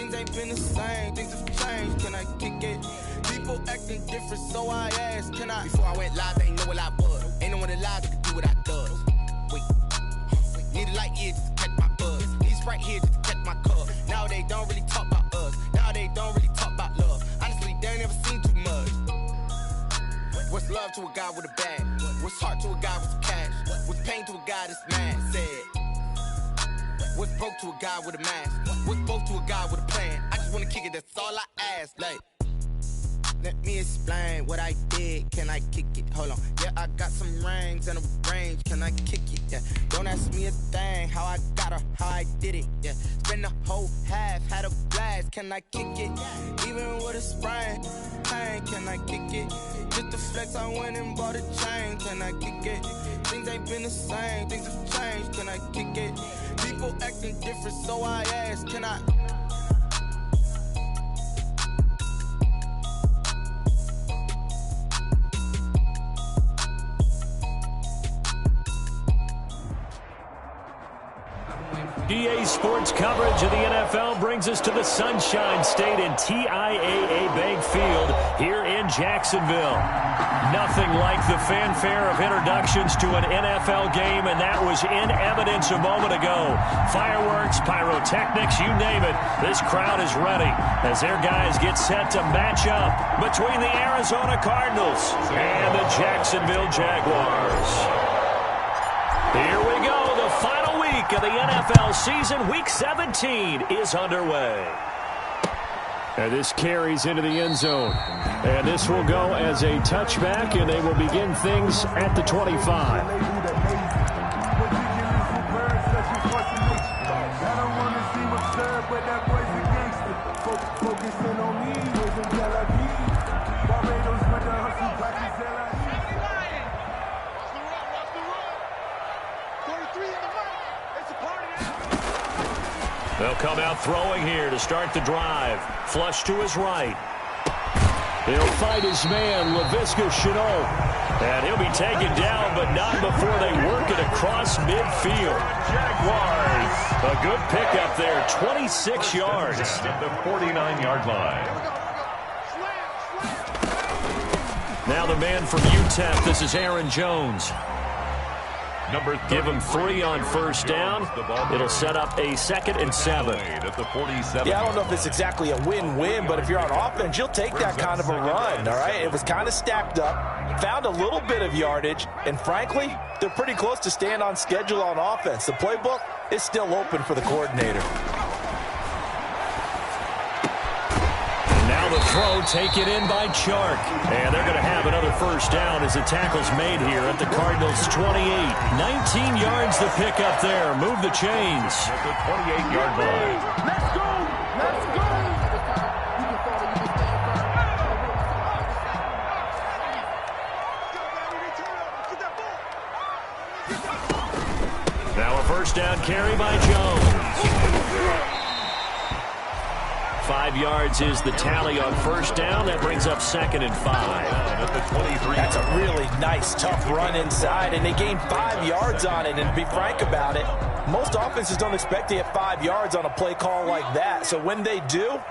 Things ain't been the same, things have changed, can I kick it? People acting different, so I asked, can I? Before I went live, they ain't know what I was. Ain't no one alive that could do what I does. Wait, need a light year just to catch my buzz. Need Sprite here just to catch my cup. Now they don't really talk about us. Now they don't really talk about love. Honestly, they ain't never seen too much. What's love to a guy with a bag? What's heart to a guy with some cash? What's pain to a guy that's mad? Said. What's broke to a guy with a mask? What's both to a guy with a plan? I just wanna kick it, that's all I ask. Like, let me explain what I did. Can I kick it? Hold on. Yeah, I got some rings and a range. Can I kick it? Yeah. Don't ask me a thing. How I got her, how I did it. Yeah. Spend the whole half, had a blast. Can I kick it? Even with a sprain, pain. Can I kick it? Just the flex, I went and bought a chain. Can I kick it? Things ain't been the same. Things have changed. Can I kick it? People acting different, so I asked. Can I? EA Sports coverage of the NFL brings us to the Sunshine State and TIAA Bank Field here in Jacksonville. Nothing like the fanfare of introductions to an NFL game, and that was in evidence a moment ago. Fireworks, pyrotechnics, you name it. This crowd is ready as their guys get set to match up between the Arizona Cardinals and the Jacksonville Jaguars. Here we go. The final week of the NFL season, Week 17, is underway. And this carries into the end zone. And this will go as a touchback, and they will begin things at the 25. They'll come out throwing here to start the drive. Flush to his right. He'll fight his man, Laviska Shenault. And he'll be taken down, but not before they work it across midfield. Jaguars. A good pickup there, 26 yards. At the 49-yard line. Now the man from UTEP, this is Aaron Jones. Give him 3 on first down. It'll set up a 2nd and 7. Yeah, I don't know if it's exactly a win-win, but if you're on offense, you'll take that kind of a run, all right? It was kind of stacked up, found a little bit of yardage, and frankly, they're pretty close to staying on schedule on offense. The playbook is still open for the coordinator. Now the throw taken in by Chark. And they're going to have another first down as the tackle's made here at the Cardinals' 28. 19 yards the pickup there. Move the chains. At the 28-yard line. Let's go! Let's go! Now a first down carry by Jones. 5 yards is the tally on first down. That brings up 2nd and 5. At the 23. That's a really nice, tough run inside, and they gained 5 yards on it. And to be frank about it, most offenses don't expect to get 5 yards on a play call like that. So when they do,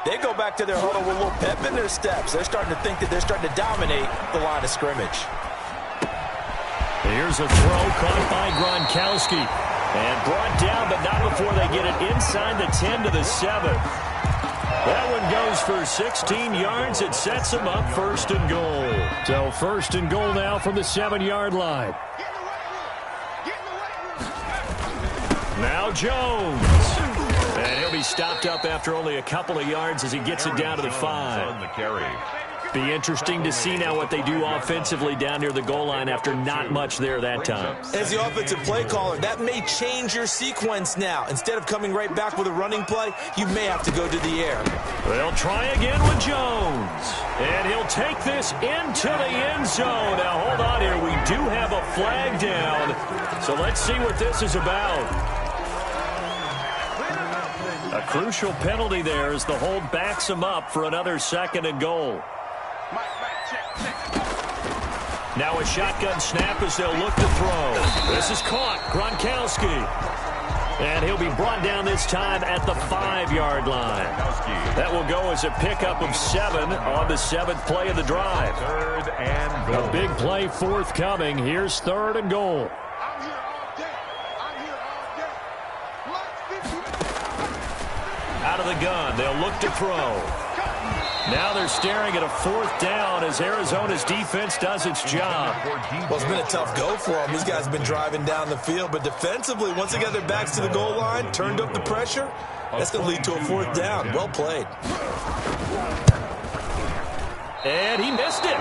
they go back to their huddle with a little pep in their steps. They're starting to think that they're starting to dominate the line of scrimmage. Here's a throw caught by Gronkowski. And brought down, but not before they get it inside the 10 to the 7. That one goes for 16 yards. It sets them up 1st and goal. So 1st and goal now from the 7-yard line. Now Jones. And he'll be stopped up after only a couple of yards as he gets it down to the 5. On the carry. Be interesting to see now what they do offensively down near the goal line after not much there that time. As the offensive play caller, that may change your sequence now. Instead of coming right back with a running play, you may have to go to the air. They'll try again with Jones. And he'll take this into the end zone. Now, hold on here. We do have a flag down. So let's see what this is about. A crucial penalty there as the hold backs him up for another 2nd and goal. Now a shotgun snap as they'll look to throw. This is caught. Gronkowski. And he'll be brought down this time at the 5-yard line. That will go as a pickup of 7 on the 7th play of the drive. Third and goal. A big play forthcoming. Here's 3rd and goal. Out of the gun, they'll look to throw. Now they're staring at a 4th down as Arizona's defense does its job. Well, it's been a tough go for them. These guys have been driving down the field, but defensively, once they got their backs to the goal line, turned up the pressure, that's going to lead to a 4th down. Well played. And he missed it.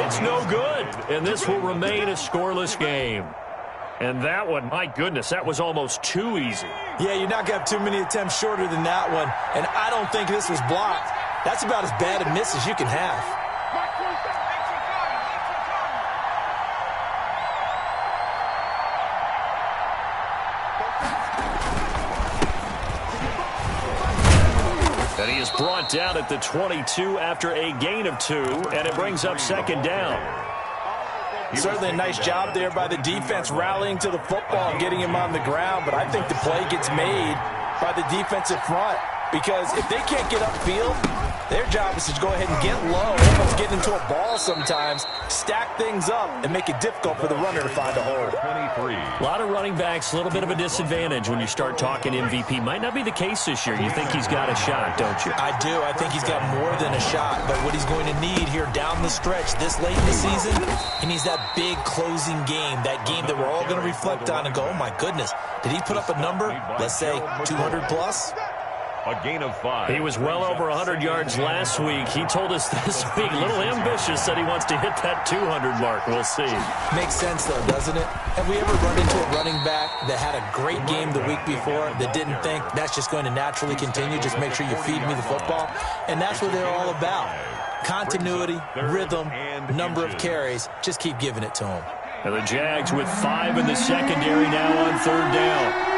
It's no good. And this will remain a scoreless game. And that one, my goodness, that was almost too easy. Yeah, you're not going to have too many attempts shorter than that one. And I don't think this was blocked. That's about as bad a miss as you can have. And he is brought down at the 22 after a gain of 2, and it brings up 2nd down. Certainly a nice job there by the defense rallying to the football and getting him on the ground, but I think the play gets made by the defensive front because if they can't get upfield, their job is to go ahead and get low, almost get into a ball sometimes, stack things up, and make it difficult for the runner to find a hole. 23. A lot of running backs, a little bit of a disadvantage when you start talking MVP. Might not be the case this year. You think he's got a shot, don't you? I do. I think he's got more than a shot, but what he's going to need here down the stretch this late in the season, he needs that big closing game, that game that we're all going to reflect on and go, oh my goodness, did he put up a number, let's say 200 plus? A gain of 5. He was well over 100 yards last week. He told us this week, a little ambitious, said he wants to hit that 200 mark. We'll see. Makes sense, though, doesn't it? Have we ever run into a running back that had a great game the week before that didn't think that's just going to naturally continue? Just make sure you feed me the football. And that's what they're all about. Continuity, rhythm, number of carries. Just keep giving it to them. And the Jags with 5 in the secondary now on 3rd down.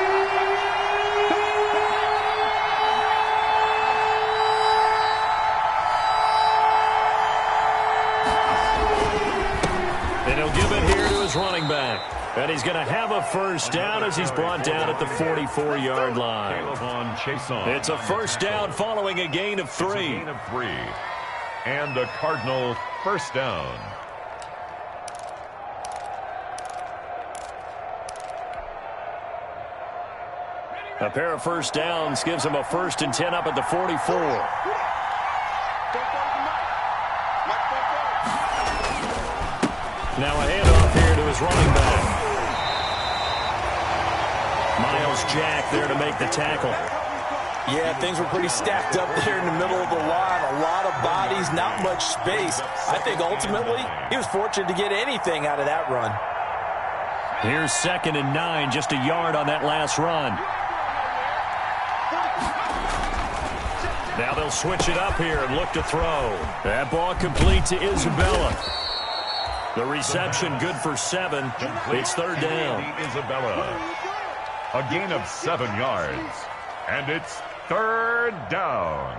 Running back. And he's going to have a 1st down as he's brought down at the 44-yard line. It's a 1st down following a gain of 3. And a Cardinal 1st down. A pair of 1st downs gives him a 1st and 10 up at the 44. Now a handoff here to his running back. Miles Jack there to make the tackle. Yeah, things were pretty stacked up there in the middle of the line. A lot of bodies, not much space. I think ultimately he was fortunate to get anything out of that run. Here's 2nd and 9, just a yard on that last run. Now they'll switch it up here and look to throw. That ball complete to Isabella. The reception good for 7. It's 3rd down. Isabella. A gain of 7 yards. And it's 3rd down.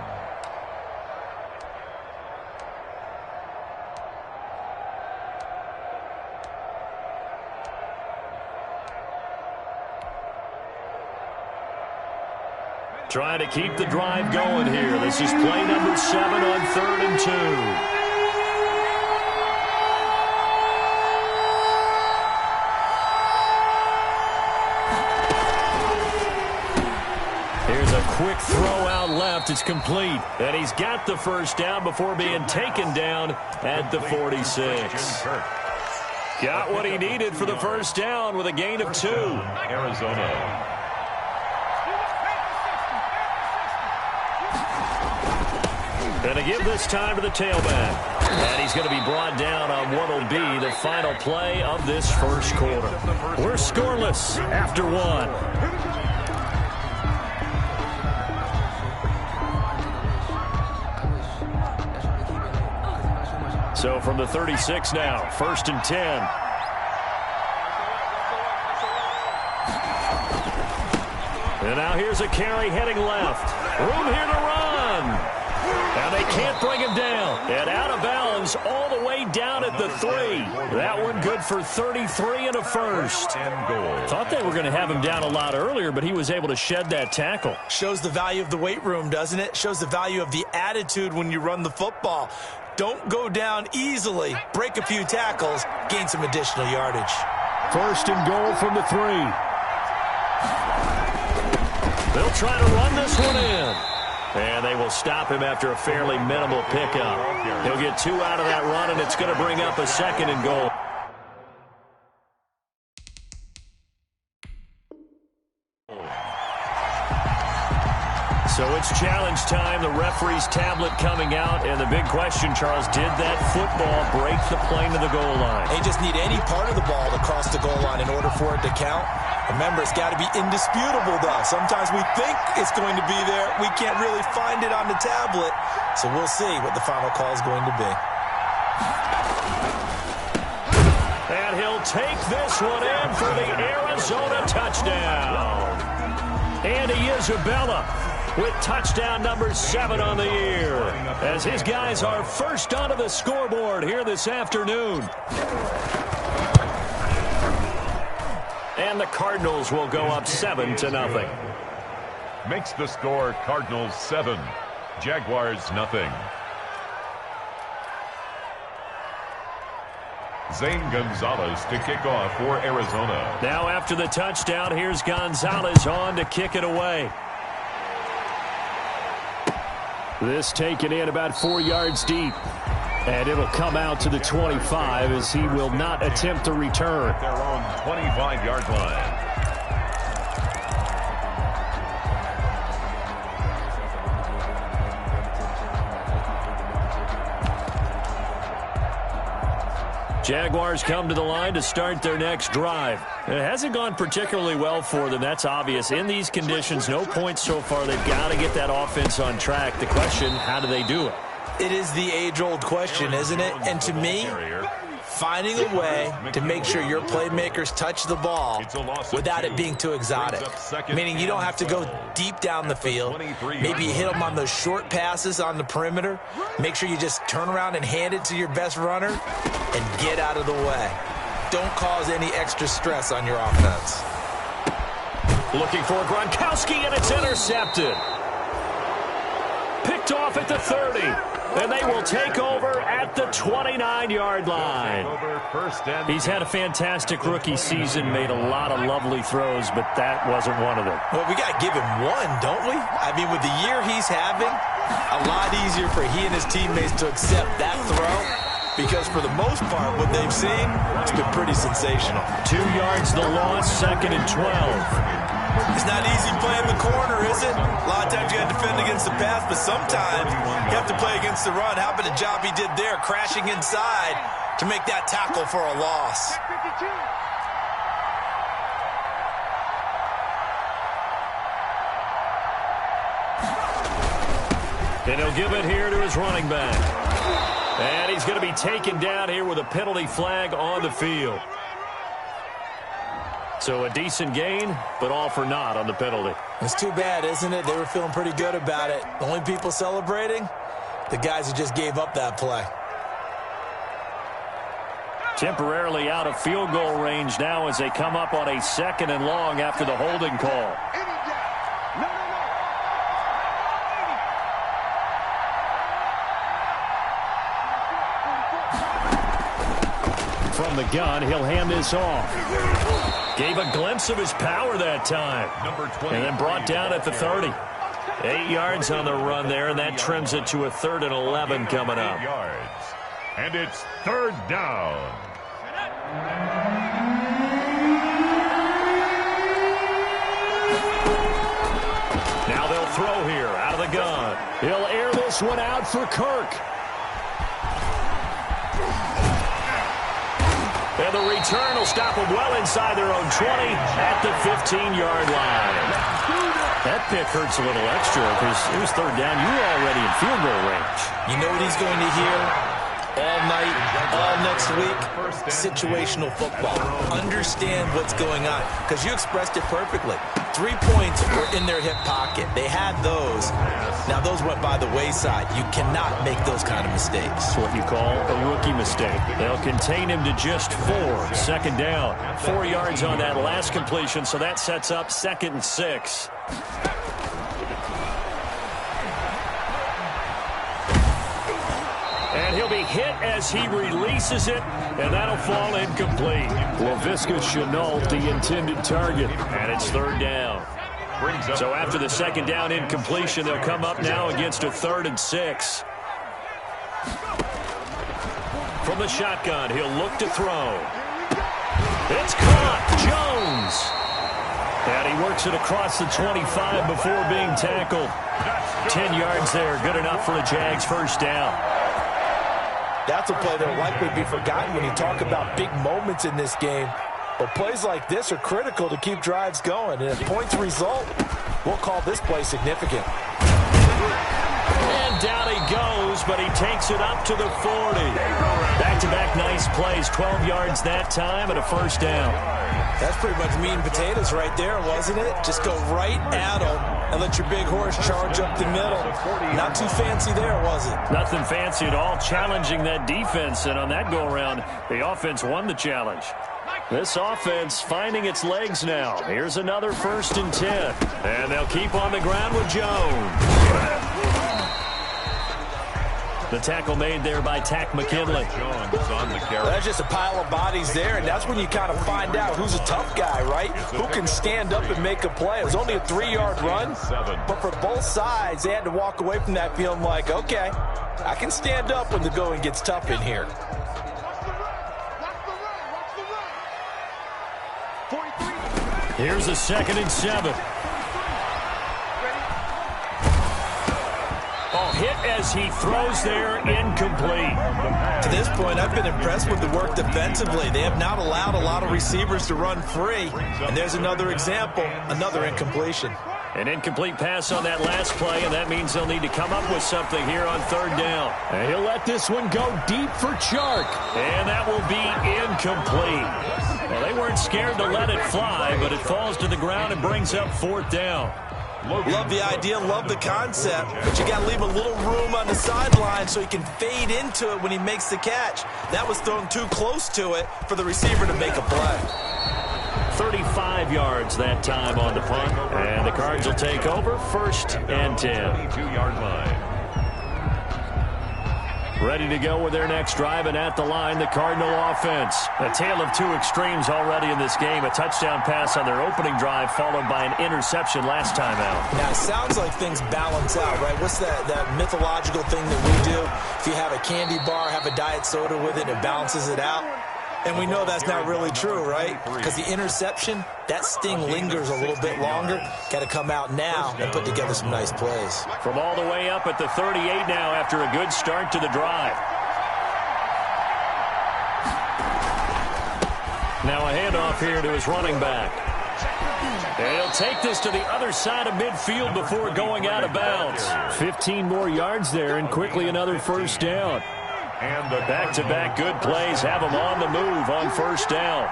Trying to keep the drive going here. This is play number 7 on 3rd and 2. Quick throw out left. It's complete. And he's got the 1st down before being taken down at the 46. Got what he needed for the 1st down with a gain of 2. Arizona. And to give this time to the tailback. And he's going to be brought down on what will be the final play of this 1st quarter. We're scoreless after 1. So from the 36 now, 1st and 10. And now here's a carry heading left. Room here to run. Now they can't bring him down. And out of bounds Browns all the way down at the 3. That one good for 33 and a first. Thought they were going to have him down a lot earlier, but he was able to shed that tackle. Shows the value of the weight room, doesn't it? Shows the value of the attitude when you run the football. Don't go down easily. Break a few tackles. Gain some additional yardage. First and goal from the 3. They'll try to run this one in. And they will stop him after a fairly minimal pickup. He'll get 2 out of that run, and it's going to bring up a second and goal. So it's challenge time. The referee's tablet coming out. And the big question, Charles, did that football break the plane to the goal line? They just need any part of the ball to cross the goal line in order for it to count. Remember, it's got to be indisputable, though. Sometimes we think it's going to be there. We can't really find it on the tablet. So we'll see what the final call is going to be. And he'll take this one in for the Arizona touchdown. Andy Isabella with touchdown number 7 on the year, as his guys are first onto the scoreboard here this afternoon. And the Cardinals will go up 7-0. Makes the score Cardinals 7, Jaguars nothing. Zane Gonzalez to kick off for Arizona. Now after the touchdown, here's Gonzalez on to kick it away. This taken in about 4 yards deep. And it'll come out to the 25 as he will not attempt to return. Their own 25-yard line. Jaguars come to the line to start their next drive. It hasn't gone particularly well for them. That's obvious. In these conditions, no points so far. They've got to get that offense on track. The question, how do they do it? It is the age-old question, isn't it? And to me, finding a way to make sure your playmakers touch the ball without it being too exotic. Meaning you don't have to go deep down the field. Maybe you hit them on those short passes on the perimeter. Make sure you just turn around and hand it to your best runner and get out of the way. Don't cause any extra stress on your offense. Looking for Gronkowski, and it's intercepted. Picked off at the 30. And they will take over at the 29-yard line. He's had a fantastic rookie season, made a lot of lovely throws, but that wasn't one of them. Well, we got to give him one, don't we? I mean, with the year he's having, a lot easier for he and his teammates to accept that throw, because for the most part, what they've seen, it's been pretty sensational. 2 yards the loss, 2nd and 12. It's not easy playing the corner, is it? A lot of times you got to defend against the pass, but sometimes you have to play against the run. How about the job he did there, crashing inside to make that tackle for a loss? And he'll give it here to his running back. And he's going to be taken down here with a penalty flag on the field. So a decent gain, but all for naught on the penalty. It's too bad, isn't it? They were feeling pretty good about it. The only people celebrating, the guys who just gave up that play. Temporarily out of field goal range now as they come up on a 2nd and long after the holding call. From the gun, he'll hand this off. Gave a glimpse of his power that time. And then brought down at the 30. 8 yards on the run there, and that trims it to a 3rd and 11 coming up. 8 yards. And it's 3rd down. Now they'll throw here out of the gun. He'll air this one out for Kirk. And the return will stop them well inside their own 20 at the 15-yard line. That pick hurts a little extra because it was 3rd down. You were already in field goal range. You know what he's going to hear? all night, all next week, situational football. Understand what's going on, because you expressed it perfectly. 3 points were in their hip pocket. They had those. Now, those went by the wayside. You cannot make those kind of mistakes. That's what you call a rookie mistake. They'll contain him to just 4. Second down. 4 yards on that last completion, so that sets up 2nd and 6. And he'll be hit as he releases it, and that'll fall incomplete. Laviska Chenault, the intended target, and it's 3rd down. So after the 2nd down incompletion, they'll come up now against a 3rd and 6. From the shotgun, he'll look to throw. It's caught. Jones. And he works it across the 25 before being tackled. 10 yards there. Good enough for the Jags' 1st down. That's a play that will likely be forgotten when you talk about big moments in this game. But plays like this are critical to keep drives going. And if points result, we'll call this play significant. And down he goes, but he takes it up to the 40. Back-to-back nice plays, 12 yards that time and a 1st down. That's pretty much meat and potatoes right there, wasn't it? Just go right at them and let your big horse charge up the middle. Not too fancy there, was it? Nothing fancy at all, challenging that defense. And on that go-around, the offense won the challenge. This offense finding its legs now. Here's another 1st and 10. And they'll keep on the ground with Jones. The tackle made there by Tack McKinley. That's just a pile of bodies there, and that's when you kind of find out who's a tough guy, right? Who can stand up and make a play. It was only a 3-yard run, but for both sides, they had to walk away from that feeling like, okay, I can stand up when the going gets tough in here. Here's a 2nd and 7. Oh, hit as he throws there, incomplete. To this point, I've been impressed with the work defensively. They have not allowed a lot of receivers to run free. And there's another example, another incompletion. An incomplete pass on that last play, and that means they'll need to come up with something here on 3rd down. And he'll let this one go deep for Chark. And that will be incomplete. Well, they weren't scared to let it fly, but it falls to the ground and brings up 4th down. Love the idea, love the concept, but you got to leave a little room on the sideline so he can fade into it when he makes the catch. That was thrown too close to it for the receiver to make a play. 35 yards that time on the punt, and the Cards will take over 1st and 10. 22-yard line. Ready to go with their next drive, and at the line, the Cardinal offense. A tale of 2 extremes already in this game. A touchdown pass on their opening drive, followed by an interception last time out. Now, it sounds like things balance out, right? What's that mythological thing that we do? If you have a candy bar, have a diet soda with it, it balances it out. And we know that's not really true, right? Because the interception, that sting lingers a little bit longer. Got to come out now and put together some nice plays. From all the way up at the 38 now after a good start to the drive. Now a handoff here to his running back. And he'll take this to the other side of midfield before going out of bounds. 15 more yards there and quickly another 1st down. And the back-to-back good plays have them on the move on 1st down.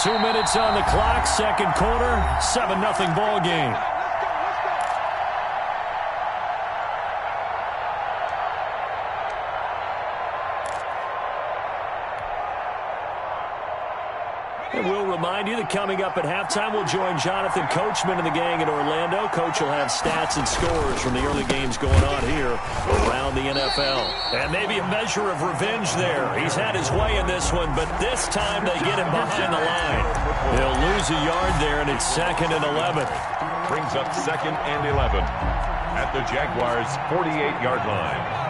Two minutes on the clock, 2nd quarter, 7-0 ball game. And we'll remind you that coming up at halftime, we'll join Jonathan Coachman and the gang in Orlando. Coach will have stats and scores from the early games going on here around the NFL. And maybe a measure of revenge there. He's had his way in this one, but this time they get him behind the line. They'll lose a yard there, and it's 2nd and 11. brings up 2nd and 11 at the Jaguars' 48-yard line.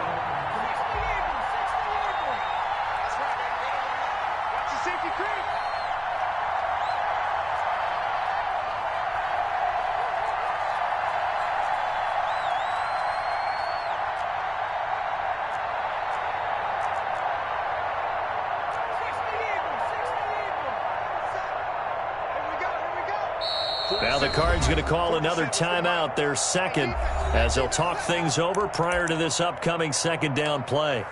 Now the Cards going to call another timeout, their second, as they'll talk things over prior to this upcoming second down play.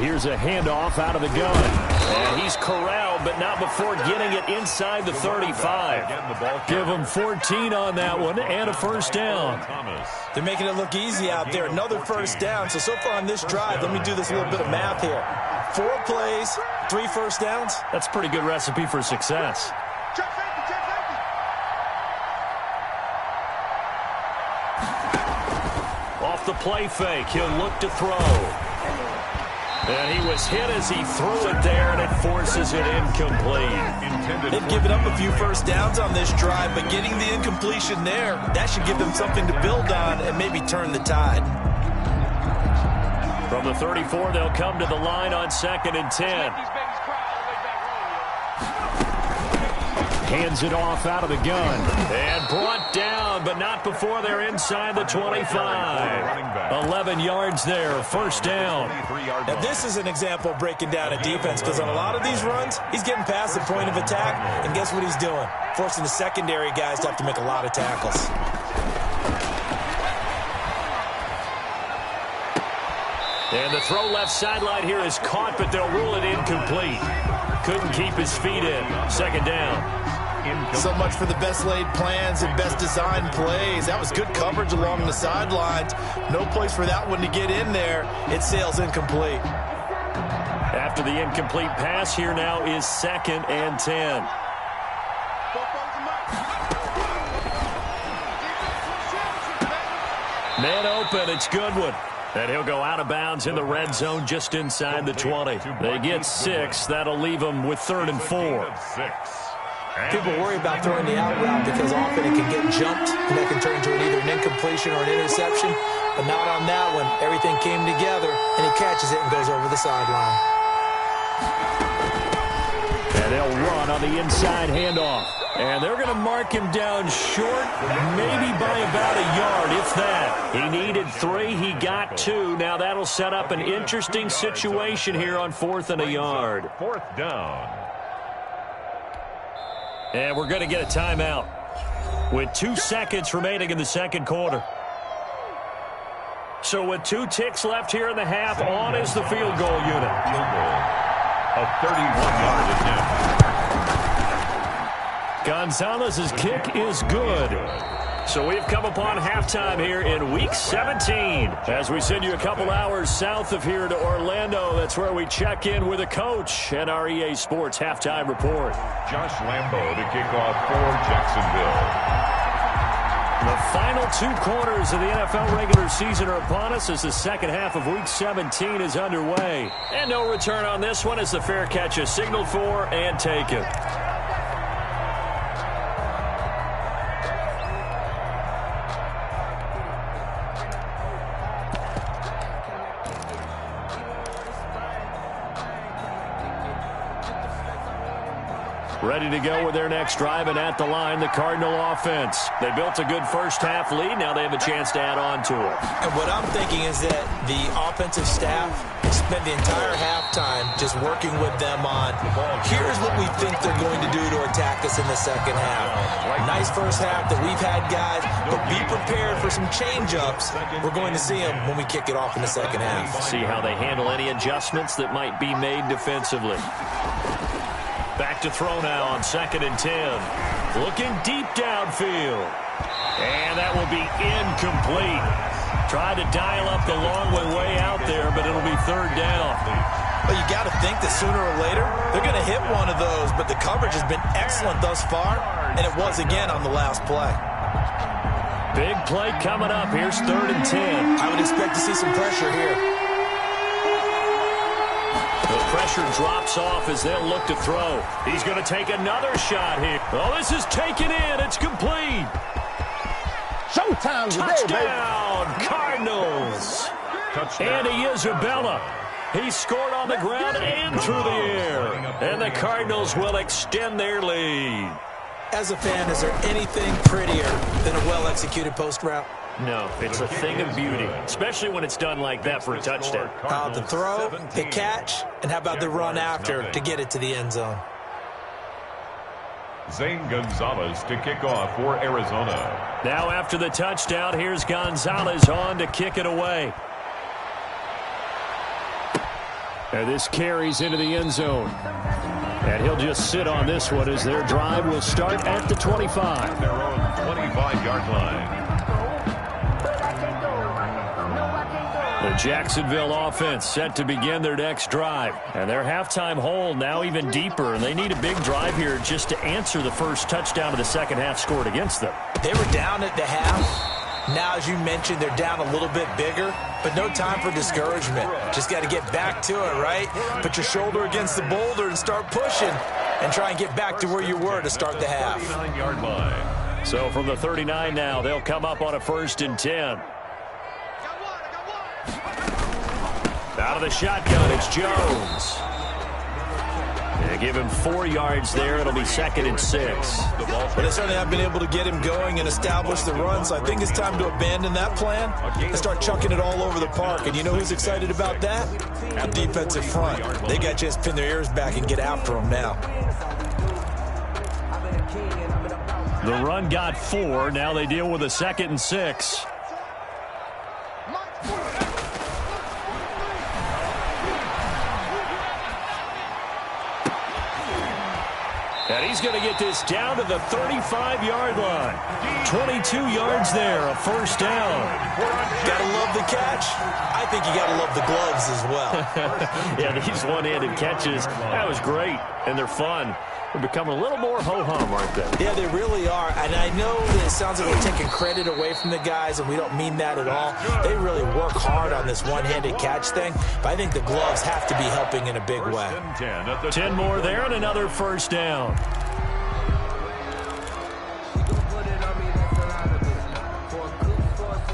Here's a handoff out of the gun. And he's corralled, but not before getting it inside the 35. Give him 14 on that one and a first down. They're making it look easy out there. Another first down. So far on this drive, let me do this little bit of math here. 4 plays, 3 first downs. That's a pretty good recipe for success. Off the play fake, he'll look to throw. And he was hit as he threw it there, and it forces it incomplete. They've given up a few first downs on this drive, but getting the incompletion there, that should give them something to build on and maybe turn the tide. From the 34, they'll come to the line on 2nd and 10. Hands it off out of the gun. And brought down, but not before they're inside the 25. 11 yards there, first down. Now this is an example of breaking down a defense, because on a lot of these runs, he's getting past the point of attack, and guess what he's doing? Forcing the secondary guys to have to make a lot of tackles. And the throw left sideline here is caught, but they'll rule it incomplete. Couldn't keep his feet in. Second down. So much for the best laid plans and best designed plays. That was good coverage along the sidelines. No place for that one to get in there. It sails incomplete. After the incomplete pass, here now is 2nd and 10. Man open, it's Goodwin. And he'll go out of bounds in the red zone just inside the 20. They get 6. That'll leave them with 3rd and 4. People worry about throwing the out route because often it can get jumped, and that can turn into either an incompletion or an interception. But not on that one. Everything came together, and he catches it and goes over the sideline. And they'll run on the inside handoff. And they're going to mark him down short, maybe by about a yard, if that. He needed 3. He got 2. Now that'll set up an interesting situation here on 4th and a yard. 4th down. And we're going to get a timeout with 2 seconds remaining in the second quarter. So with 2 ticks left here in the half, on is the field goal unit. A 31-yard attempt. Gonzalez's kick is good. So we've come upon halftime here in Week 17. As we send you a couple hours south of here to Orlando, that's where we check in with a coach and our EA Sports Halftime Report. Josh Lambo to kick off for Jacksonville. The final 2 quarters of the NFL regular season are upon us as the second half of Week 17 is underway. And no return on this one as the fair catch is signaled for and taken. Ready to go with their next drive, and at the line, the Cardinal offense. They built a good first-half lead. Now they have a chance to add on to it. And what I'm thinking is that the offensive staff spent the entire halftime just working with them on, here's what we think they're going to do to attack us in the second half. Nice first half that we've had, guys, but be prepared for some change-ups. We're going to see them when we kick it off in the second half. See how they handle any adjustments that might be made defensively. Back to throw now on 2nd and 10. Looking deep downfield. And that will be incomplete. Tried to dial up the long way out there, but it'll be 3rd down. Well, you got to think that sooner or later, they're going to hit one of those, but the coverage has been excellent thus far, and it was again on the last play. Big play coming up. Here's 3rd and 10. I would expect to see some pressure here. The pressure drops off as they'll look to throw. He's going to take another shot here. Oh, this is taken in. It's complete. Showtime today, Touchdown, Cardinals. Touchdown. Andy Isabella. He scored on the ground and through the air. And the Cardinals will extend their lead. As a fan, is there anything prettier than a well-executed post route? No, it's a thing of beauty, especially when it's done like that for a touchdown. The throw, the catch, and how about the run after to get it to the end zone? Zane Gonzalez to kick off for Arizona. Now after the touchdown, here's Gonzalez on to kick it away. And this carries into the end zone. And he'll just sit on this one as their drive will start at the 25. Their own 25-yard line. The Jacksonville offense set to begin their next drive. And their halftime hole now even deeper. And they need a big drive here just to answer the first touchdown of the second half scored against them. They were down at the half. Now, as you mentioned, they're down a little bit bigger, but no time for discouragement. Just got to get back to it, right? Put your shoulder against the boulder and start pushing and try and get back to where you were to start the half. 39-yard line. So from the 39 now, they'll come up on a 1st and 10. Out of the shotgun, it's Jones. They give him 4 yards there. It'll be 2nd and 6. But they certainly have been able to get him going and establish the run, so I think it's time to abandon that plan and start chucking it all over the park. And you know who's excited about that? The defensive front. They got a chance to pin their ears back and get after him now. The run got 4. Now they deal with a 2nd and 6. And he's going to get this down to the 35-yard line. 22 yards there, a 1st down. Gotta love the catch. I think you gotta love the gloves as well. Yeah, these one-handed catches, that was great, and they're fun. They're becoming a little more ho-hum, aren't they? Yeah, they really are. And I know that it sounds like we're taking credit away from the guys, and we don't mean that at all. They really work hard on this one-handed catch thing, but I think the gloves have to be helping in a big way. 10 more there and another 1st down.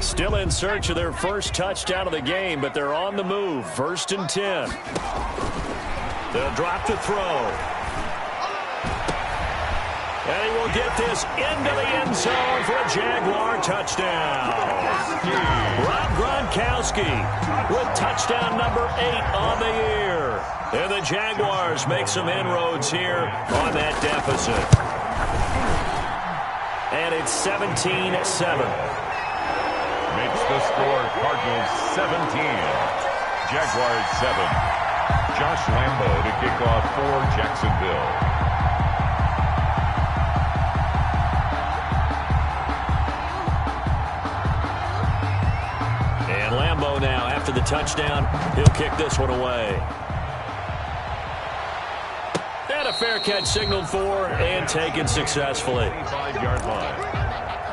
Still in search of their first touchdown of the game, but they're on the move. 1st and 10. They'll drop the throw. And he will get this into the end zone for a Jaguar touchdown. Rob Gronkowski with touchdown number 8 on the year. And the Jaguars make some inroads here on that deficit. And it's 17-7. Makes the score Cardinals 17. Jaguars 7. Josh Lambo to kick off for Jacksonville. Lambo now, after the touchdown, he'll kick this one away. And a fair catch signaled for and taken successfully. 25-yard line.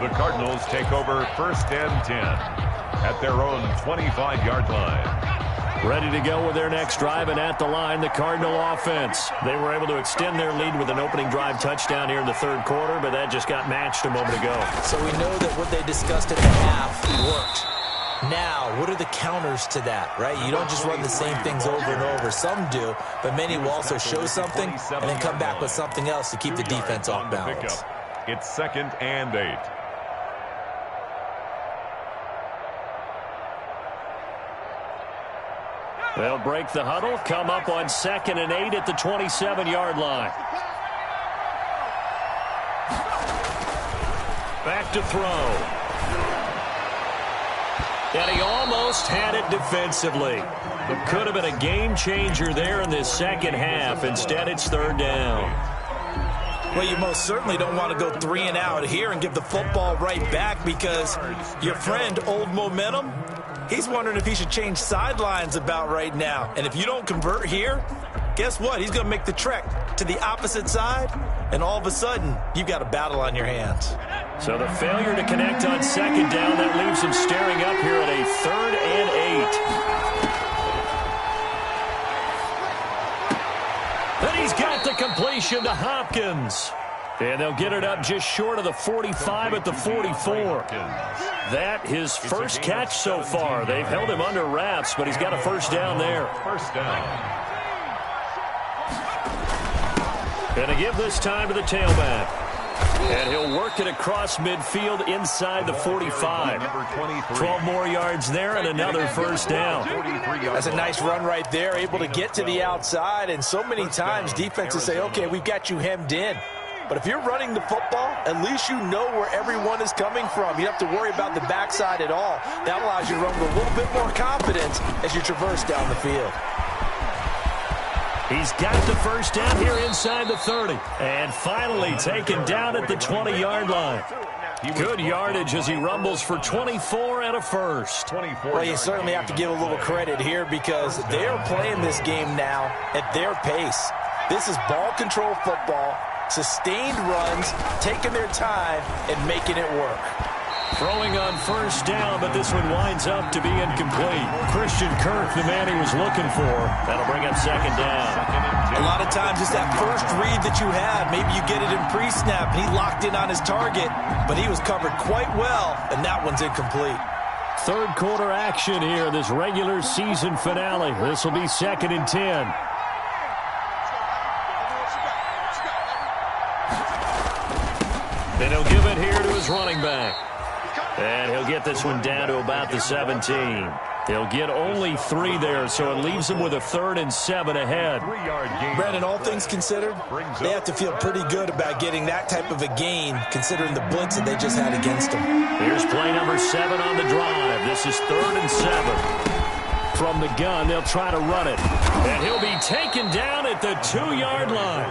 The Cardinals take over 1st and 10 at their own 25-yard line. Ready to go with their next drive, and at the line, the Cardinal offense. They were able to extend their lead with an opening drive touchdown here in the 3rd quarter, but that just got matched a moment ago. So we know that what they discussed at the half worked. Now, what are the counters to that, right? You don't just run the same things over and over. Some do, but many will also show something and then come back with something else to keep the defense off balance. It's 2nd and 8. They'll break the huddle, come up on 2nd and 8 at the 27-yard line. Back to throw. And he almost had it defensively. It could have been a game changer there in this second half. Instead, it's 3rd down. Well, you most certainly don't want to go 3 and out here and give the football right back, because your friend, Old Momentum, he's wondering if he should change sidelines about right now. And if you don't convert here, guess what? He's going to make the trek to the opposite side, and all of a sudden, you've got a battle on your hands. So the failure to connect on 2nd down, that leaves him staring up here at a 3rd and 8. And he's got the completion to Hopkins. And they'll get it up just short of the 45 at the 44. That his first catch so far. They've held him under wraps, but he's got a 1st down there. 1st down. And to give this time to the tailback. And he'll work it across midfield inside the 45. 12 more yards there and another first down. That's a nice run right there, able to get to the outside. And so many times defenses say, okay, we've got you hemmed in. But if you're running the football, at least you know where everyone is coming from. You don't have to worry about the backside at all. That allows you to run with a little bit more confidence as you traverse down the field. He's got the first down here inside the 30. And finally taken down at the 20-yard line. Good yardage as he rumbles for 24 and a first. Well, you certainly have to give a little credit here because they are playing this game now at their pace. This is ball control football, sustained runs, taking their time and making it work. Throwing on first down, but this one winds up to be incomplete. Christian Kirk, the man he was looking for. That'll bring up second down. A lot of times it's that first read that you had. Maybe you get it in pre-snap, and he locked in on his target, but he was covered quite well, and that one's incomplete. Third quarter action here, this regular season finale. This will be 2nd and 10. And he'll give it here to his running back. And he'll get this one down to about the 17. He'll get only 3 there, so it leaves him with a 3rd and 7 ahead. Brandon, all things considered, they have to feel pretty good about getting that type of a gain, considering the blitz that they just had against them. Here's play number 7 on the drive. This is 3rd and 7. From the gun, they'll try to run it. And he'll be taken down at the 2-yard line.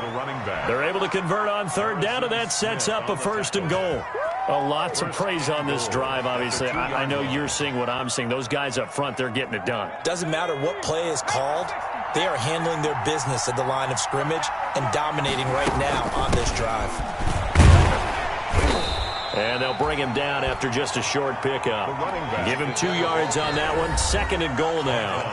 They're able to convert on 3rd down, and that sets up a 1st and goal. Lots of praise on this drive, obviously. I know you're seeing what I'm seeing. Those guys up front, they're getting it done. Doesn't matter what play is called. They are handling their business at the line of scrimmage and dominating right now on this drive. And they'll bring him down after just a short pickup. Give him 2 yards on that one. 2nd and goal now.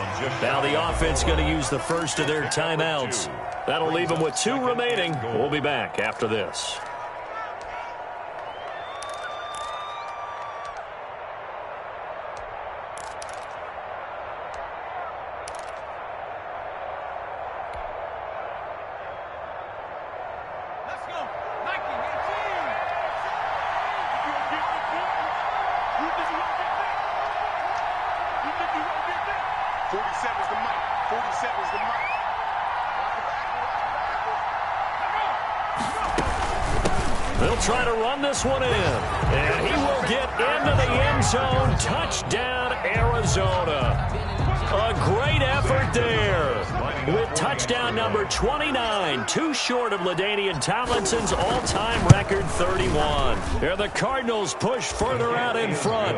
Now the offense going to use the first of their timeouts. That'll leave them with 2 remaining. We'll be back after this. They'll try to run this one in. And he will get into the end zone. Touchdown, Arizona. A great effort there. With touchdown number 29, too short of LaDainian Tomlinson's all-time record 31. Here the Cardinals push further out in front.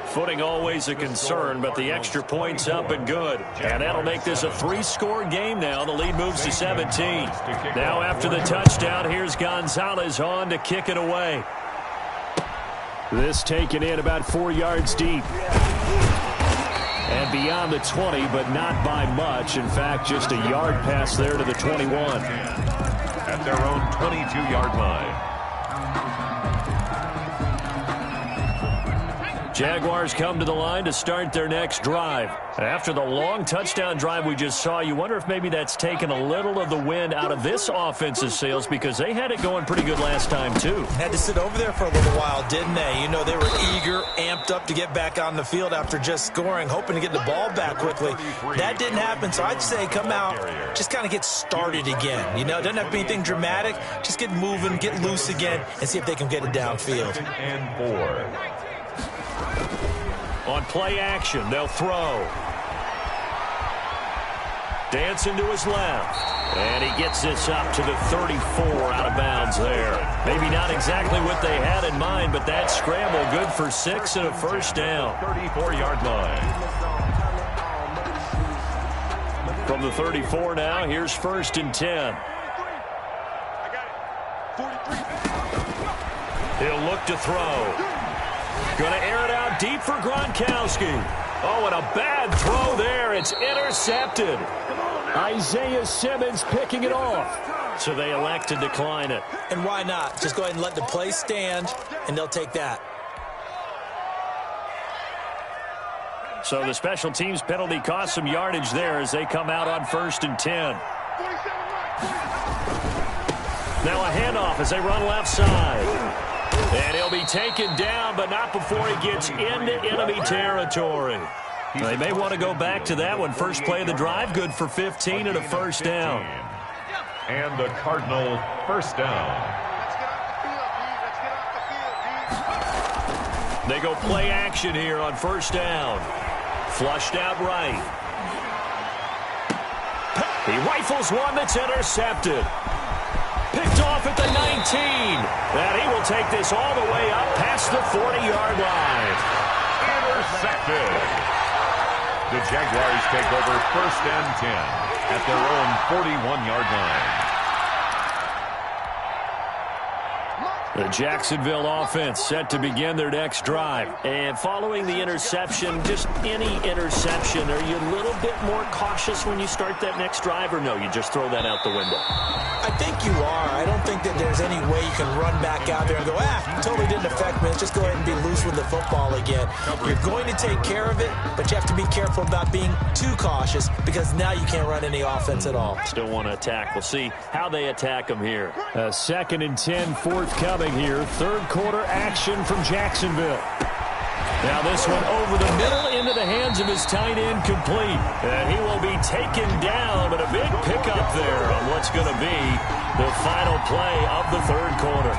Footing always a concern, but the extra point's up and good. And that'll make this a 3-score game now. The lead moves to 17. Now after the touchdown, here's Gonzalez on to kick it away. This taken in about 4 yards deep. And beyond the 20, but not by much. In fact, just a yard pass there to the 21. At their own 22-yard line. Jaguars come to the line to start their next drive. After the long touchdown drive we just saw, you wonder if maybe that's taken a little of the wind out of this offense's sails because they had it going pretty good last time, too. Had to sit over there for a little while, didn't they? You know, they were eager, amped up to get back on the field after just scoring, hoping to get the ball back quickly. That didn't happen, so I'd say come out, just kind of get started again. You know, it doesn't have to be anything dramatic. Just get moving, get loose again, and see if they can get it downfield. And 4. On play action, they'll throw. Dancing to his left. And he gets this up to the 34 out of bounds there. Maybe not exactly what they had in mind, but that scramble good for 6 and a first down. 34-yard line. From the 34 now, here's 1st and 10. He'll look to throw. Going to air it out deep for Gronkowski. Oh, and a bad throw there. It's intercepted. Isaiah Simmons picking it off. So they elect to decline it. And why not? Just go ahead and let the play stand, and they'll take that. So the special teams penalty cost some yardage there as they come out on 1st and 10. Now a handoff as they run left side. And he'll be taken down, but not before he gets into enemy territory. They may want to go back to that one. First play of the drive, good for 15 and a first down. And the Cardinal first down. They go play action here on first down. Flushed out right. He rifles one that's intercepted. Picked off at the 19. And he will take this all the way up past the 40-yard line. Intercepted. The Jaguars take over first and 10 at their own 41-yard line. The Jacksonville offense set to begin their next drive. And following the interception, just any interception, are you a little bit more cautious when you start that next drive, or no, you just throw that out the window? I think you are. I don't think that there's any way you can run back out there and go, totally didn't affect me. Let's just go ahead and be loose with the football again. You're going to take care of it, but you have to be careful about being too cautious because now you can't run any offense at all. Still want to attack. We'll see how they attack them here. 2nd and 10, forthcoming here. Third quarter action from Jacksonville. Now this one over the middle into the hands of his tight end, complete. And he will be taken down, but a big pickup there on what's going to be the final play of the third quarter.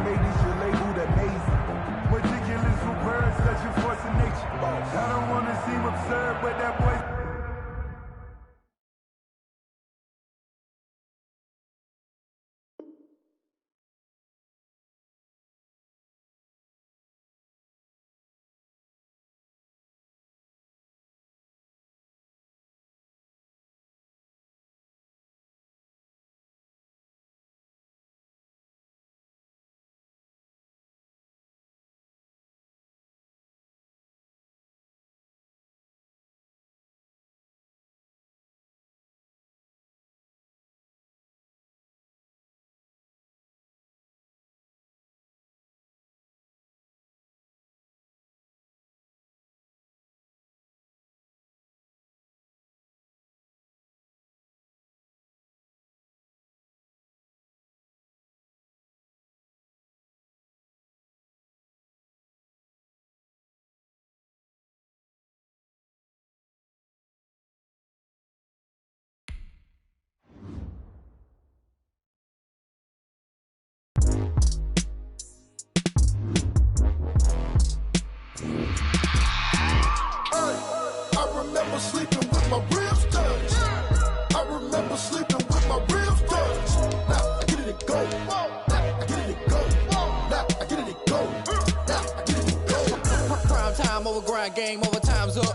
Ladies, you're labeled amazing. Ridiculous with words, such a force of nature. remember sleeping with my ribs touched. Now I get it and go. Now I get it and go. Now I get it and go. Now I get it and go. Prime time over grind, game over, time's up.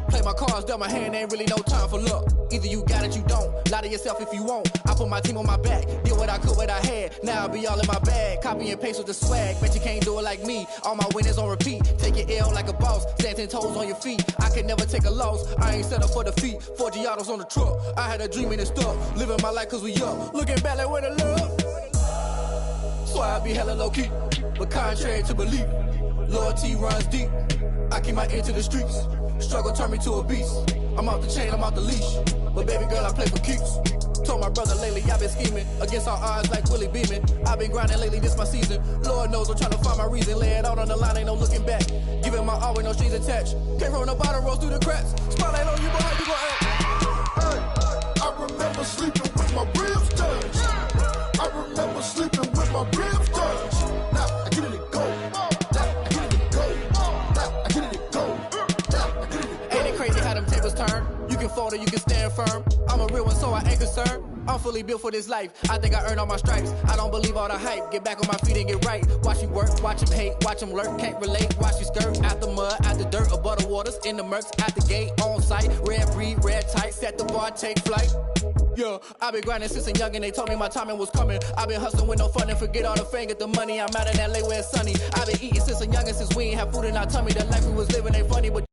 Play my cards, dealt my hand, ain't really no time for luck. Either you got it, you don't. Lie to yourself if you won't. I put my team on my back, did what I could, what I had. Now I'll be all in my bag, copy and paste with the swag. Bet you can't do it like me. All my winners on repeat. Take your L like a boss, stand 10 toes on your feet. I can never take a loss. I ain't set up for defeat. 4 Giottos on the truck. I had a dream and it stuck. Living my life cause we up. Looking back like where the love. So I be hella low key, but contrary to belief, loyalty runs deep. I keep my ear to the streets. Struggle turned me to a beast. I'm off the chain, I'm off the leash. But baby girl, I play for keeps. Told my brother lately, I've been scheming against all odds like Willie Beeman. I've been grinding lately, this my season. Lord knows I'm trying to find my reason. Lay it out on the line, ain't no looking back. Giving my all with no strings attached. Can't roll no bottle, rolls through the cracks. Spotlight on you, boy, how you gon' act? Hey, I remember sleeping with my ribs touched. I remember sleeping with my ribs touched. Now I get it and go. Now I get it and go. Now I get it and go. Now I get it and go. Ain't it crazy how them tables turn? You can fold or you can stand firm. I'm a real one, so I ain't concerned. I'm fully built for this life. I think I earned all my stripes. I don't believe all the hype. Get back on my feet and get right. Watch you work, watch him hate, watch him lurk. Can't relate, watch you skirt. Out the mud, out the dirt, above the waters, in the murks, out the gate, on site. Red breed, red tight, set the bar, take flight. Yeah, I've been grinding since a young and they told me my timing was coming. I've been hustling with no fun and forget all the fame, get the money. I'm out in LA where it's sunny. I've been eating since a young and since we ain't have food in our tummy. The life we was living ain't funny, but